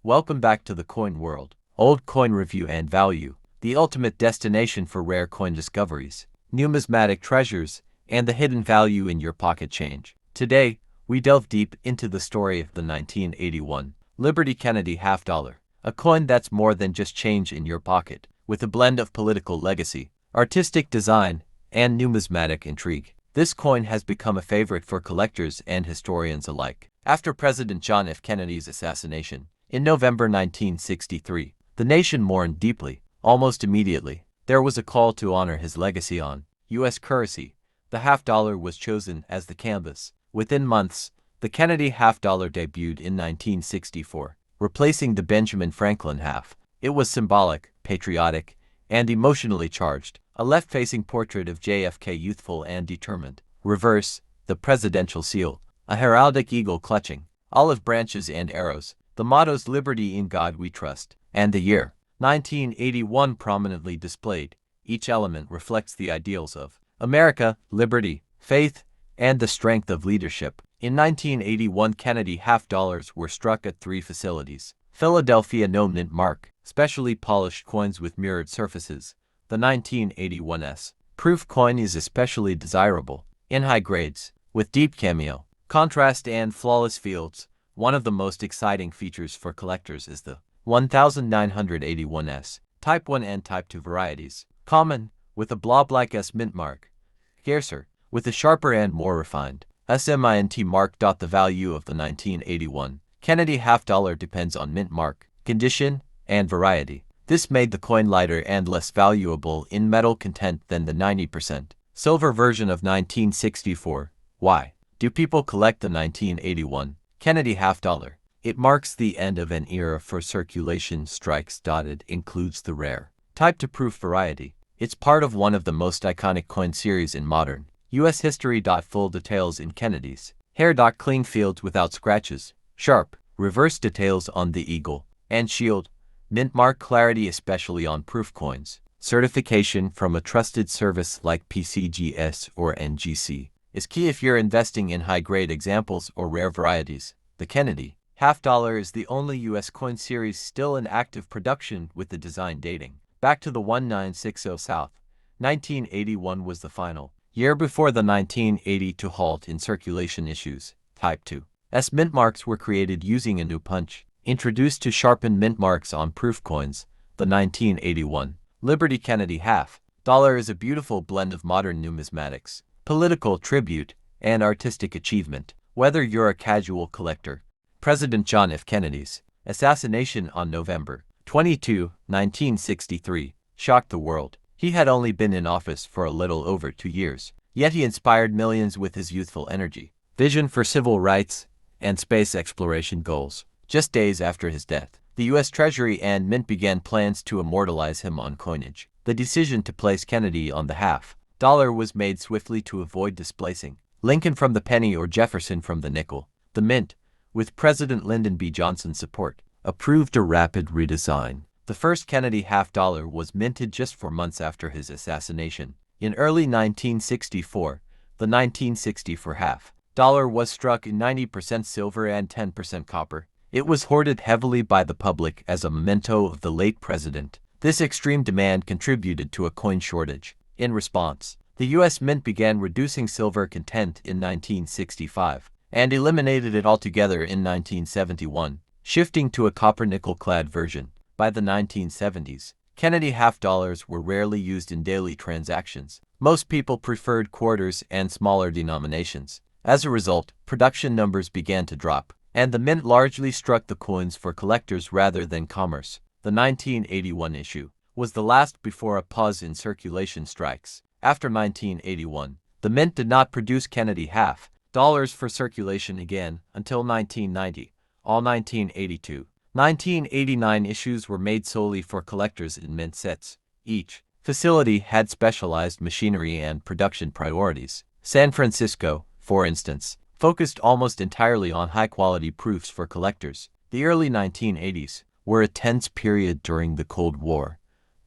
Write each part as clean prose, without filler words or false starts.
Welcome back to the coin world. Old coin review and value, the ultimate destination for rare coin discoveries, numismatic treasures, and the hidden value in your pocket change. Today, we delve deep into the story of the 1981 Liberty Kennedy half dollar, a coin that's more than just change in your pocket, with a blend of political legacy, artistic design, and numismatic intrigue. This coin has become a favorite for collectors and historians alike. After President John F. Kennedy's assassination in November 1963, the nation mourned deeply. Almost immediately, there was a call to honor his legacy on U.S. currency. The half dollar was chosen as the canvas. Within months, the Kennedy half dollar debuted in 1964, replacing the Benjamin Franklin half. It was symbolic, patriotic, and emotionally charged. A left-facing portrait of JFK, youthful and determined. Reverse, the presidential seal, a heraldic eagle clutching olive branches and arrows. The mottos "Liberty in God We Trust" and the year 1981 prominently displayed. Each element reflects the ideals of America, liberty, faith, and the strength of leadership. In 1981, Kennedy half dollars were struck at 3 facilities. Philadelphia No Mint Mark, specially polished coins with mirrored surfaces. The 1981's proof coin is especially desirable in high grades, with deep cameo, contrast, and flawless fields. One of the most exciting features for collectors is the 1981's Type 1 and Type 2 varieties. Common, with a blob-like S mint mark. Scarcer, with a sharper and more refined SMINT mark. The value of the 1981 Kennedy half dollar depends on mint mark, condition, and variety. This made the coin lighter and less valuable in metal content than the 90% silver version of 1964. Why do people collect the 1981 Kennedy half dollar? It marks the end of an era for circulation strikes. It includes the rare Type 2 proof variety. It's part of one of the most iconic coin series in modern U.S. history. Full details in Kennedy's hair. Clean fields without scratches. Sharp, reverse details on the eagle and shield. Mint mark clarity, especially on proof coins. Certification from a trusted service like PCGS or NGC is key if you're investing in high-grade examples or rare varieties. The Kennedy half dollar is the only U.S. coin series still in active production, with the design dating back to the 1960 South. 1981 was the final year before the 1982 halt in circulation issues. Type 2's mint marks were created using a new punch introduced to sharpen mint marks on proof coins. The 1981 Liberty Kennedy half dollar is a beautiful blend of modern numismatics, political tribute, and artistic achievement. Whether you're a casual collector, President John F. Kennedy's assassination on November 22, 1963, shocked the world. He had only been in office for a little over 2 years, yet he inspired millions with his youthful energy, vision for civil rights, and space exploration goals. Just days after his death, the U.S. Treasury and Mint began plans to immortalize him on coinage. The decision to place Kennedy on the half dollar was made swiftly to avoid displacing Lincoln from the penny or Jefferson from the nickel. The Mint, with President Lyndon B. Johnson's support, approved a rapid redesign. The first Kennedy half dollar was minted just 4 months after his assassination. In early 1964, the 1964 half dollar was struck in 90% silver and 10% copper. It was hoarded heavily by the public as a memento of the late president. This extreme demand contributed to a coin shortage. In response, the U.S. Mint began reducing silver content in 1965 and eliminated it altogether in 1971, shifting to a copper-nickel-clad version. By the 1970s, Kennedy half dollars were rarely used in daily transactions. Most people preferred quarters and smaller denominations. As a result, production numbers began to drop, and the Mint largely struck the coins for collectors rather than commerce. The 1981 issue was the last before a pause in circulation strikes. After 1981, the Mint did not produce Kennedy half dollars for circulation again until 1990. All 1982, 1989 issues were made solely for collectors in mint sets. Each facility had specialized machinery and production priorities. San Francisco, for instance, focused almost entirely on high-quality proofs for collectors. The early 1980s were a tense period during the Cold War.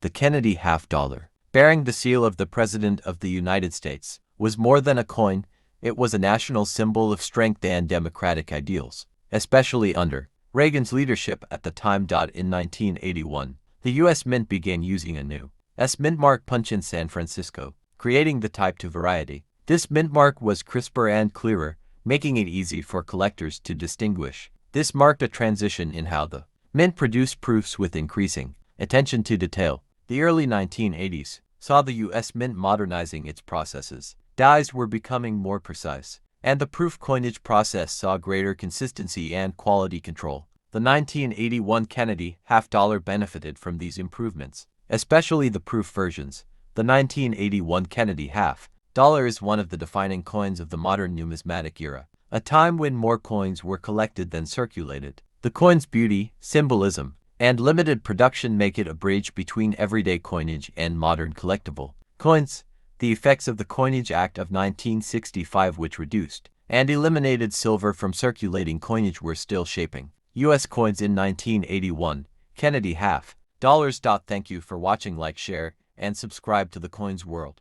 The Kennedy half dollar, bearing the seal of the President of the United States, was more than a coin. It was a national symbol of strength and democratic ideals, especially under Reagan's leadership at the time. In 1981, the U.S. Mint began using a new mint mark punch in San Francisco, creating the Type 2 variety. This mint mark was crisper and clearer, making it easy for collectors to distinguish. This marked a transition in how the mint produced proofs with increasing attention to detail. The early 1980s saw the U.S. Mint modernizing its processes. Dies were becoming more precise, and the proof coinage process saw greater consistency and quality control. The 1981 Kennedy half-dollar benefited from these improvements, especially the proof versions. The 1981 Kennedy half-dollar is one of the defining coins of the modern numismatic era, a time when more coins were collected than circulated. The coin's beauty, symbolism, and limited production make it a bridge between everyday coinage and modern collectible coins. The effects of the Coinage Act of 1965, which reduced and eliminated silver from circulating coinage, were still shaping U.S. coins in 1981. Kennedy half-dollars. Thank you for watching. Like, share, and subscribe to the Coins World.